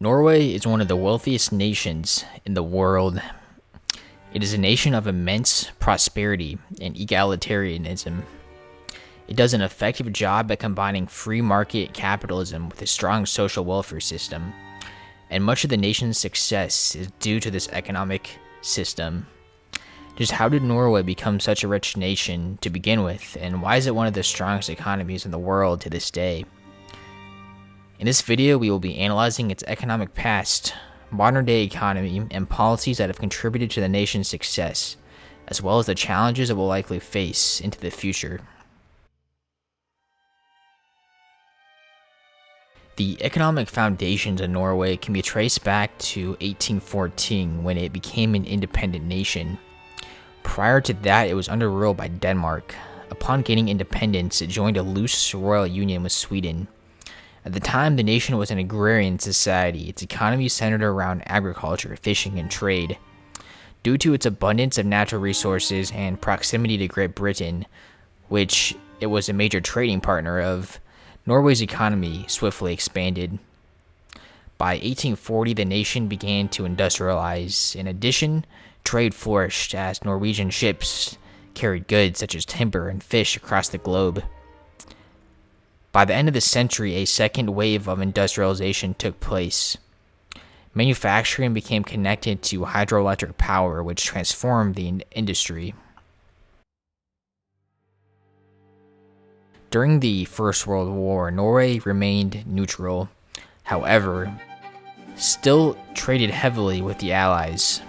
Norway is one of the wealthiest nations in the world. It is a nation of immense prosperity and egalitarianism. It does an effective job at combining free market capitalism with a strong social welfare system, and much of the nation's success is due to this economic system. Just how did Norway become such a rich nation to begin with, and why is it one of the strongest economies in the world to this day? In this video, we will be analyzing its economic past, modern-day economy, and policies that have contributed to the nation's success, as well as the challenges it will likely face into the future. The economic foundations of Norway can be traced back to 1814 when it became an independent nation. Prior to that, it was under rule by Denmark. Upon gaining independence, it joined a loose royal union with Sweden. At the time, the nation was an agrarian society. Its economy centered around agriculture, fishing, and trade. Due to its abundance of natural resources and proximity to Great Britain, which it was a major trading partner of, Norway's economy swiftly expanded. By 1840, the nation began to industrialize. In addition, trade flourished as Norwegian ships carried goods such as timber and fish across the globe. By the end of the century, a second wave of industrialization took place. Manufacturing became connected to hydroelectric power, which transformed the industry. During the First World War, Norway remained neutral, however, still traded heavily with the Allies,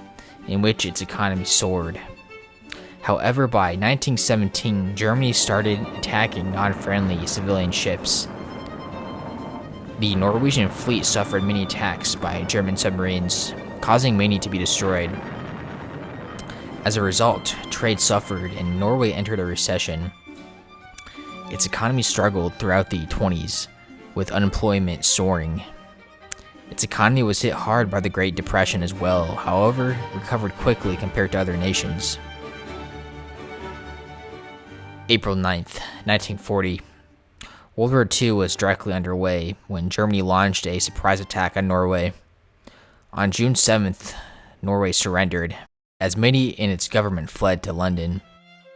in which its economy soared. However, by 1917, Germany started attacking non-friendly civilian ships. The Norwegian fleet suffered many attacks by German submarines, causing many to be destroyed. As a result, trade suffered and Norway entered a recession. Its economy struggled throughout the 20s, with unemployment soaring. Its economy was hit hard by the Great Depression as well, however, recovered quickly compared to other nations. April 9th, 1940. World War II was directly underway when Germany launched a surprise attack on Norway. On June 7th, Norway surrendered, as many in its government fled to London.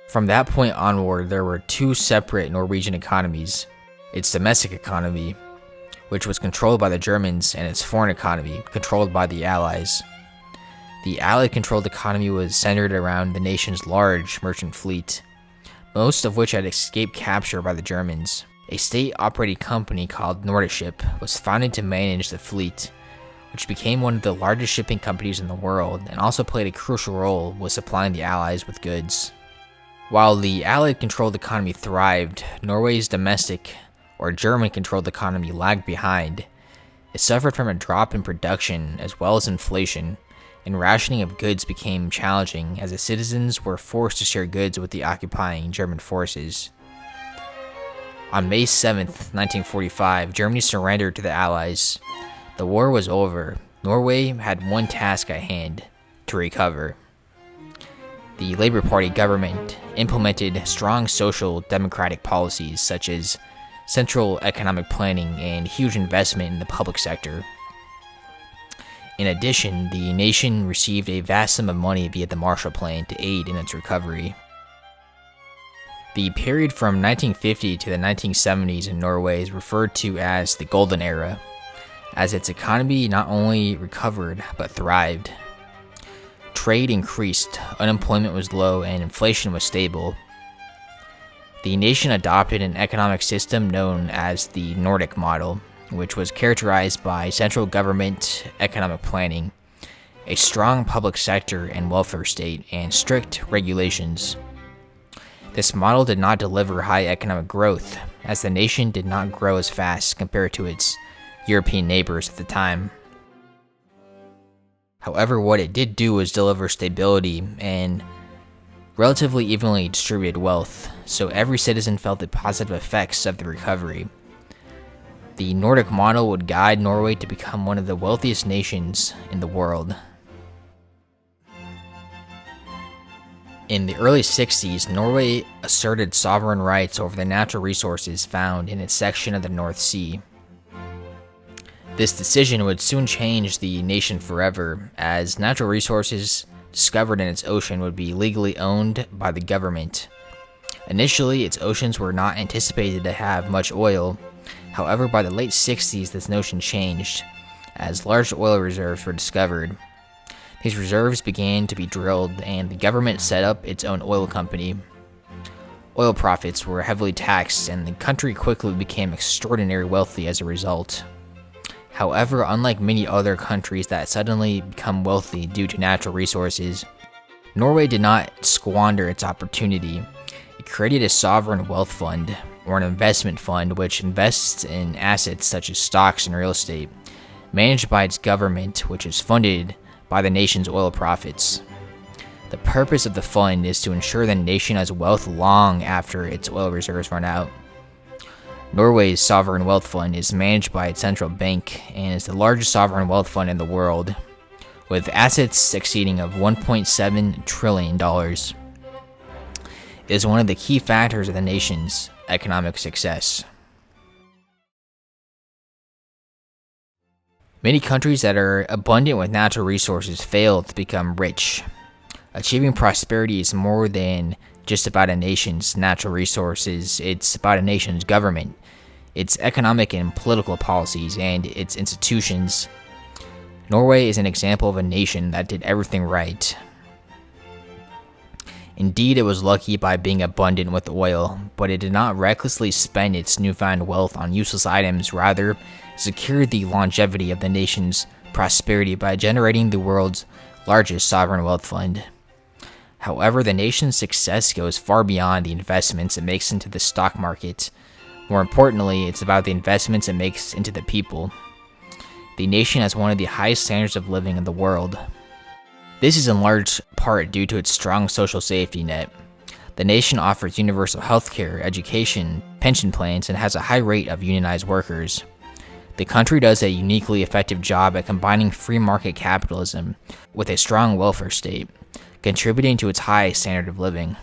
From that point onward, there were two separate Norwegian economies: its domestic economy, which was controlled by the Germans, and its foreign economy, controlled by the Allies. The Allied-controlled economy was centered around the nation's large merchant fleet, most of which had escaped capture by the Germans. A state-operated company called Nordship was founded to manage the fleet, which became one of the largest shipping companies in the world and also played a crucial role with supplying the Allies with goods. While the Allied-controlled economy thrived, Norway's domestic or German-controlled economy lagged behind. It suffered from a drop in production as well as inflation, and rationing of goods became challenging as the citizens were forced to share goods with the occupying German forces. On May 7, 1945, Germany surrendered to the Allies. The war was over. Norway had one task at hand: to recover. The Labour Party government implemented strong social democratic policies such as central economic planning and huge investment in the public sector. In addition, the nation received a vast sum of money via the Marshall Plan to aid in its recovery. The period from 1950 to the 1970s in Norway is referred to as the Golden Era, as its economy not only recovered but thrived. Trade increased, unemployment was low, and inflation was stable. The nation adopted an economic system known as the Nordic model, which was characterized by central government economic planning, a strong public sector and welfare state, and strict regulations. This model did not deliver high economic growth, as the nation did not grow as fast compared to its European neighbors at the time. However, what it did do was deliver stability and relatively evenly distributed wealth, so every citizen felt the positive effects of the recovery. The Nordic model would guide Norway to become one of the wealthiest nations in the world. In the early 60s, Norway asserted sovereign rights over the natural resources found in its section of the North Sea. This decision would soon change the nation forever, as natural resources discovered in its ocean would be legally owned by the government. Initially, its oceans were not anticipated to have much oil. However, by the late 60s, this notion changed, as large oil reserves were discovered. These reserves began to be drilled, and the government set up its own oil company. Oil profits were heavily taxed, and the country quickly became extraordinarily wealthy as a result. However, unlike many other countries that suddenly become wealthy due to natural resources, Norway did not squander its opportunity. It created a sovereign wealth fund, or an investment fund, which invests in assets such as stocks and real estate, managed by its government, which is funded by the nation's oil profits. The purpose of the fund is to ensure the nation has wealth long after its oil reserves run out. Norway's sovereign wealth fund is managed by its central bank and is the largest sovereign wealth fund in the world, with assets exceeding of $1.7 trillion. It is one of the key factors of the nation's economic success. Many countries that are abundant with natural resources fail to become rich. Achieving prosperity is more than just about a nation's natural resources. It's about a nation's government, its economic and political policies, and its institutions. Norway is an example of a nation that did everything right. Indeed, it was lucky by being abundant with oil, but it did not recklessly spend its newfound wealth on useless items. Rather, secured the longevity of the nation's prosperity by generating the world's largest sovereign wealth fund. However, the nation's success goes far beyond the investments it makes into the stock market. More importantly, it's about the investments it makes into the people. The nation has one of the highest standards of living in the world. This is in large part due to its strong social safety net. The nation offers universal healthcare, education, pension plans, and has a high rate of unionized workers. The country does a uniquely effective job at combining free market capitalism with a strong welfare state, contributing to its high standard of living.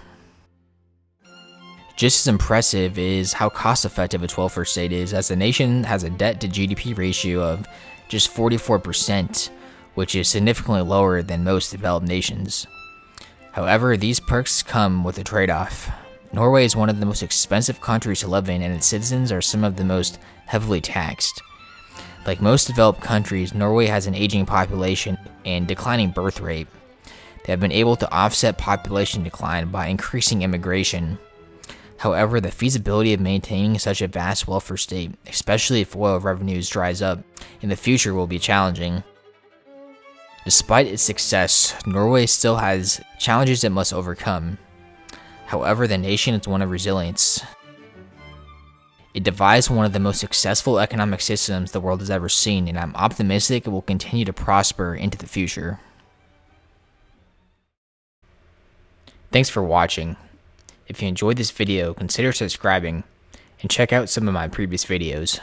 Just as impressive is how cost-effective its welfare state is, as the nation has a debt-to-GDP ratio of just 44%, which is significantly lower than most developed nations. However, these perks come with a trade-off. Norway is one of the most expensive countries to live in, and its citizens are some of the most heavily taxed. Like most developed countries, Norway has an aging population and declining birth rate. They have been able to offset population decline by increasing immigration. However, the feasibility of maintaining such a vast welfare state, especially if oil revenues dries up in the future, will be challenging. Despite its success, Norway still has challenges it must overcome. However, the nation is one of resilience. It devised one of the most successful economic systems the world has ever seen, and I'm optimistic it will continue to prosper into the future. Thanks for watching. If you enjoyed this video, consider subscribing and check out some of my previous videos.